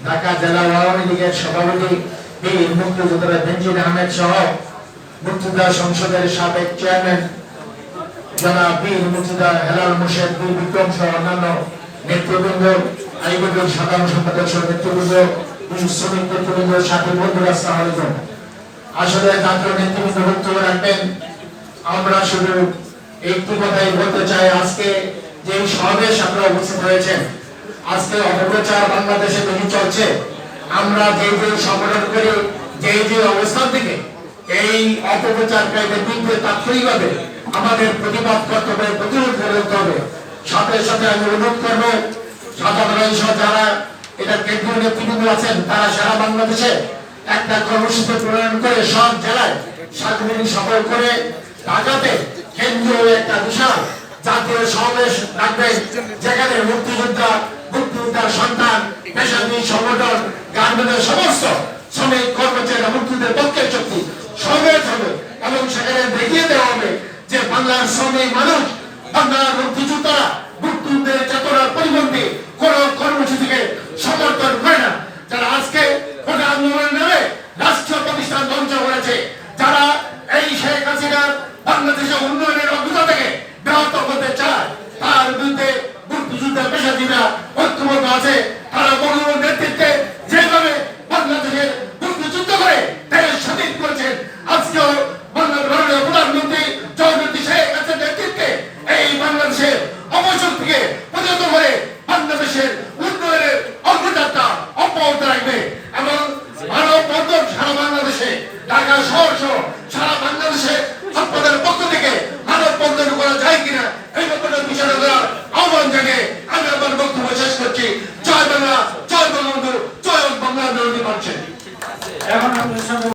ঢাকা জেলা আওয়ামী লীগের সভাপতি বীর মুক্তিযোদ্ধা বেনজির আহমেদ সহ মুক্তিযোদ্ধা সংসদের সাবেক চেয়ারম্যান জনাব বীর মুক্তিযোদ্ধা হেলাল মোর্শেদ বীর বিক্রম সহ অন্যান্য নেতৃবৃন্দ, আইবিএর সাধারণ সম্পাদক সহ নেতৃবৃন্দ, শ্রমিক নেতৃবৃন্দ, সাথী বন্ধুরা, আসসালামু আলাইকুম। আসলে জাতীয় নেতৃবৃন্দ বক্তব্য রাখবেন। আমরা শুধু একটি কথাই বলতে চাই, আজকে যে সমাবেশ আপনারা উপস্থিত হয়েছেন, আজকে অপপ্রচার বাংলাদেশে বেশি চলছে। আমরা যে সংগঠন করি, যে অবস্থান থেকে এই অপপ্রচারকারীদের বিরুদ্ধে তাৎক্ষণিকভাবে আমাদের প্রতিবাদ করতে হবে, প্রতিরোধ করতে হবে। সাথে সাথে আমি অনুরোধ করবো সাধারণ যারা এটা কেন্দ্রীয় নেতৃবৃন্দ আছেন, তারা সারা বাংলাদেশে একটা কর্মসূচি প্রণয়ন করে সব জেলায় সাংগঠনিক সফল করে ঢাকাতে কেন্দ্রীয় একটা বিশাল জাতীয় সমাবেশ রাখবেন, যেখানে মুক্তিযোদ্ধার সন্তান, পেশাজীবী সংগঠন, গার্মেন্টের সমস্ত শ্রমিক কর্মচারীরা মুক্তিযুদ্ধের পক্ষের শক্তি সমাবেশ হবে এবং সেখানে দেখিয়ে দেওয়া হবে যে বাংলার শ্রমিক মানুষ, বাংলার মুক্তিযোদ্ধারা মুক্তিযুদ্ধের চেতনার পরিবর্তে কোন কর্মসূচিকে সমর্থন করে না। যারা আজকে কোটা আন্দোলনের নামে রাষ্ট্রীয় প্রতিষ্ঠান ধ্বংস করেছে, যারা এই শেখ হাসিনার বাংলাদেশের উন্নয়নের অগ্রতা থেকে ব্যাহত করতে চায়, তার বিরুদ্ধে মুক্তিযুদ্ধের পেশাজীবীরা ঐক্যবদ্ধ আছে। তারা বঙ্গবন্ধুর নেতৃত্বে যেভাবে বাংলাদেশের মুক্তিযুদ্ধ করে দেশ স্বাধীন করেছেন, আজকেও বাংলাদেশের প্রধানমন্ত্রী জননেত্রী শেখ হাসিনার নেতৃত্বে এই বাংলাদেশের অবসর থেকে প্রতিহত করে বাংলাদেশের উন্নয়নের অগ্রযাত্রা অব্যাহত রাখবে এবং মানব বন্ধন সারা বাংলাদেশে, ঢাকা শহর সহ সারা বাংলাদেশে আপনাদের পক্ষ থেকে মানব বন্ধন করা যায় কিনা এই ব্যাপারে বিচার করার আহ্বান জানিয়ে আমি আমার বক্তব্য শেষ করছি। জয় বাংলা, জয় বঙ্গবন্ধু, জয় বাংলা।